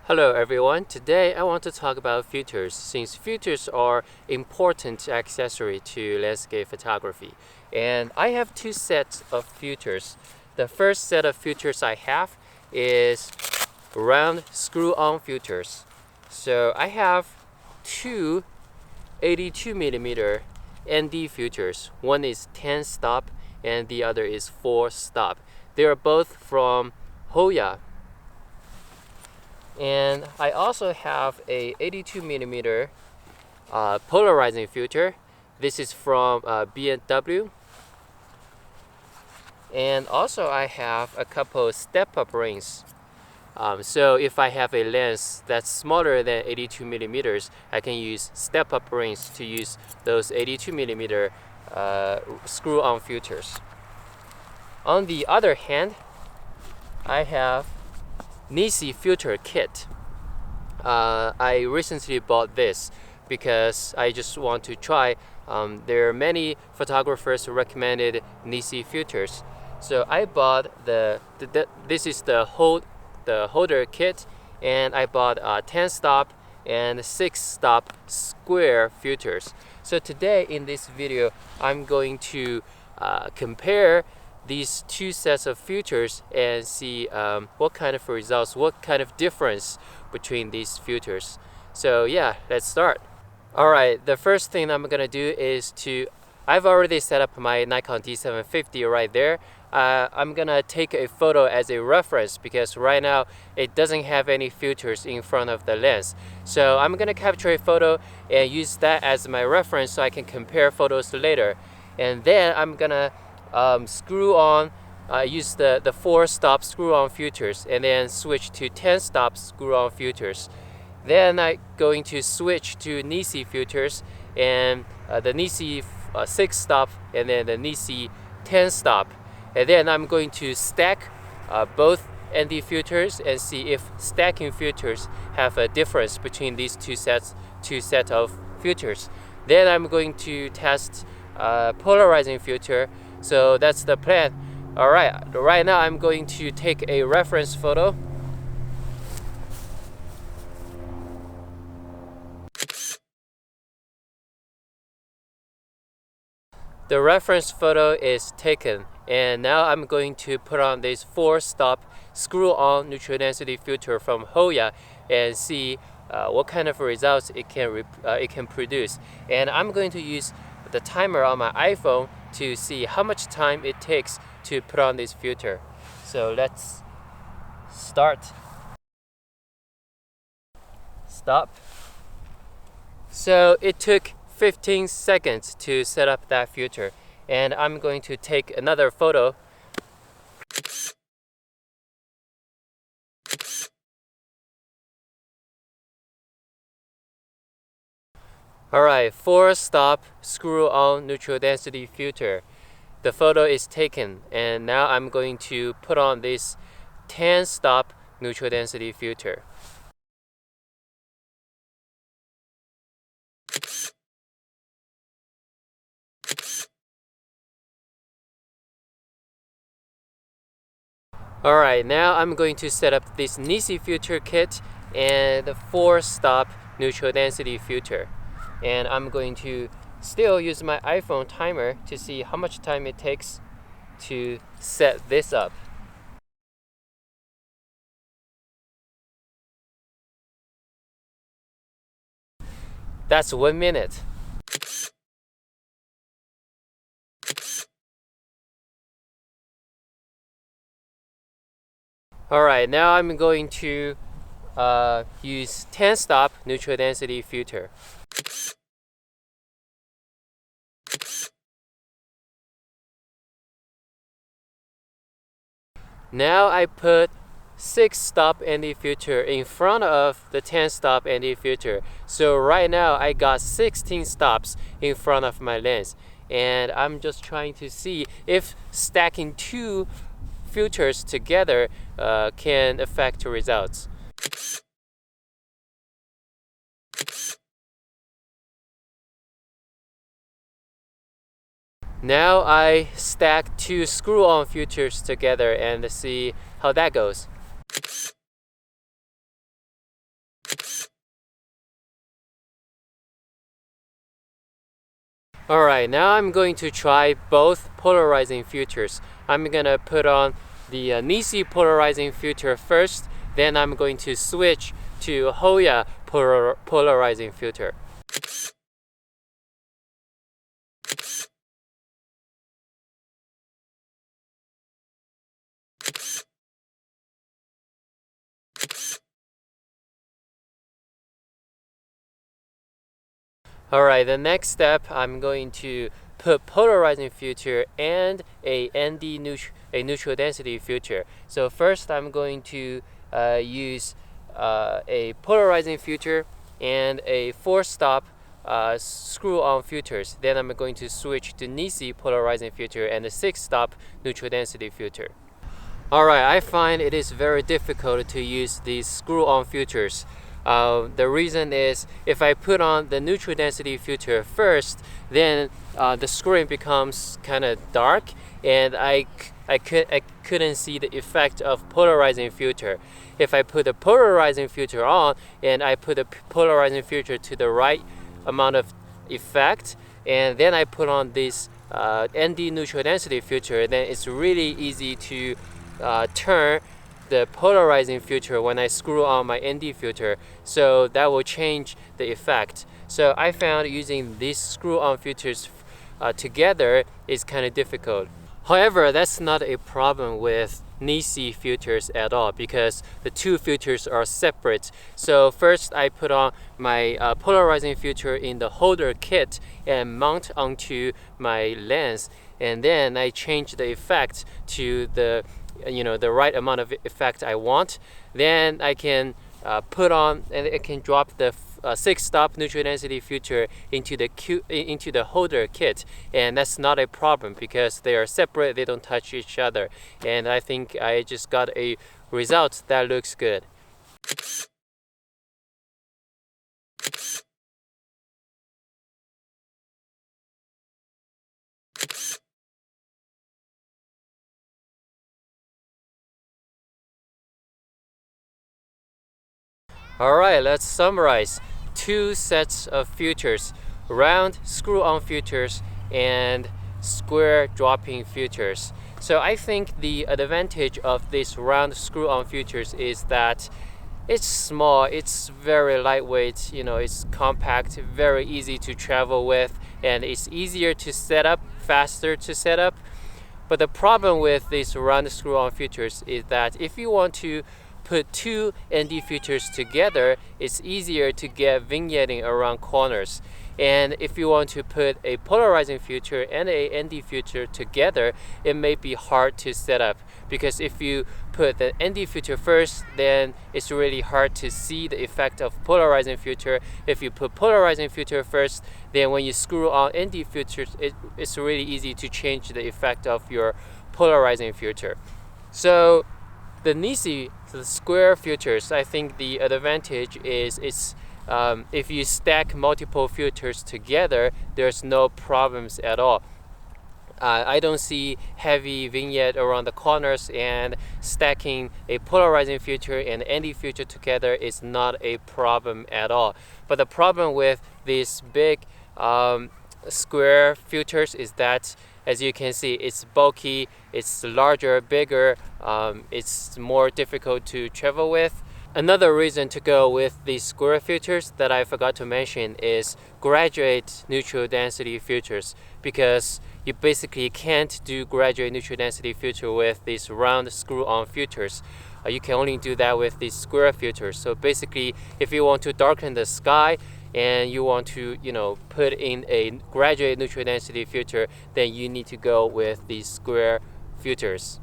Hello everyone, today I want to talk about filters since filters are important accessory to landscape photography. And I have two sets of filters. The first set of filters I have is round screw-on filters. So I have two 82mm ND filters. One is 10 stop and the other is 4 stop. They are both from Hoya. And I also have a 82mm polarizing filter. This is from B+W. And also I have a couple step-up rings. So if I have a lens that's smaller than 82mm, I can use step-up rings to use those 82mm screw-on filters. On the other hand, I have Nisi filter kit. I recently bought this because I just want to try. There are many photographers who recommended Nisi filters, so I bought this is the holder kit, and I bought 10 stop and 6 stop square filters. So today in this video, I'm going to compare these two sets of filters and see what kind of results, what kind of difference between these filters. So yeah, let's start. Alright, the first thing I'm gonna do is I've already set up my Nikon D750 right there. I'm gonna take a photo as a reference because right now it doesn't have any filters in front of the lens. So I'm gonna capture a photo and use that as my reference so I can compare photos later. And then I'm gonna screw on, use the 4 stop screw on filters and then switch to 10 stop screw on filters. Then I'm going to switch to Nisi filters and the Nisi 6 stop and then the Nisi 10 stop. And then I'm going to stack both ND filters and see if stacking filters have a difference between these two sets of filters. Then I'm going to test polarizing filter. So that's the plan. Alright, right now I'm going to take a reference photo. The reference photo is taken, and now I'm going to put on this 4 stop screw on neutral density filter from Hoya and see what kind of results it can produce. And I'm going to use the timer on my iPhone to see how much time it takes to put on this filter. So let's start. Stop. So it took 15 seconds to set up that filter, and I'm going to take another photo. Alright, 4 stop screw on neutral density filter. The photo is taken, and now I'm going to put on this 10 stop neutral density filter. Alright, now I'm going to set up this Nisi filter kit and the 4 stop neutral density filter. And I'm going to still use my iPhone timer to see how much time it takes to set this up. That's 1 minute. Alright, now I'm going to use 10 stop neutral density filter. Now I put 6 stop ND filter in front of the 10 stop ND filter. So right now I got 16 stops in front of my lens. And I'm just trying to see if stacking two filters together can affect the results. Now I stack 2 screw-on filters together and see how that goes. Alright, now I'm going to try both polarizing filters. I'm gonna put on the Nisi polarizing filter first, then I'm going to switch to Hoya polarizing filter. Alright, the next step, I'm going to put polarizing filter and a ND neutral density filter. So first I'm going to use a polarizing filter and a 4-stop screw-on filters. Then I'm going to switch to Nisi polarizing filter and a 6-stop neutral density filter. Alright, I find it is very difficult to use these screw-on filters. The reason is if I put on the neutral density filter first, then the screen becomes kind of dark, and I couldn't see the effect of polarizing filter. If I put the polarizing filter on and I put the polarizing filter to the right amount of effect, and then I put on this ND neutral density filter, then it's really easy to turn the polarizing filter when I screw on my ND filter, so that will change the effect. So I found using these screw-on filters together is kind of difficult. However, that's not a problem with Nisi filters at all, because the two filters are separate. So first I put on my polarizing filter in the holder kit and mount onto my lens, and then I change the effect to the right amount of effect I want. Then I can put on, and I can drop the 6-stop neutral density filter into the holder kit, and that's not a problem because they are separate, they don't touch each other, and I think I just got a result that looks good. Alright, let's summarize. 2 sets of filters: round screw-on filters and square dropping filters. So I think the advantage of these round screw-on filters is that it's small, it's very lightweight, it's compact, very easy to travel with, and it's easier to set up, faster to set up. But the problem with these round screw-on filters is that if you want to put 2 ND filters together, it's easier to get vignetting around corners. And if you want to put a polarizing filter and a ND filter together, it may be hard to set up, because if you put the ND filter first, then it's really hard to see the effect of polarizing filter. If you put polarizing filter first, then when you screw on ND filters, it's really easy to change the effect of your polarizing filter. So the Nisi, the square filters, I think the advantage is if you stack multiple filters together, there's no problems at all. I don't see heavy vignette around the corners, and stacking a polarizing filter and ND filter together is not a problem at all. But the problem with these big square filters is that, as you can see, it's bulky, it's larger, bigger, it's more difficult to travel with. Another reason to go with these square filters that I forgot to mention is graduate neutral density filters, because you basically can't do graduate neutral density filter with these round screw-on filters. You can only do that with these square filters. So basically, if you want to darken the sky and you want to put in a graduate neutral density filter, then you need to go with these square filters.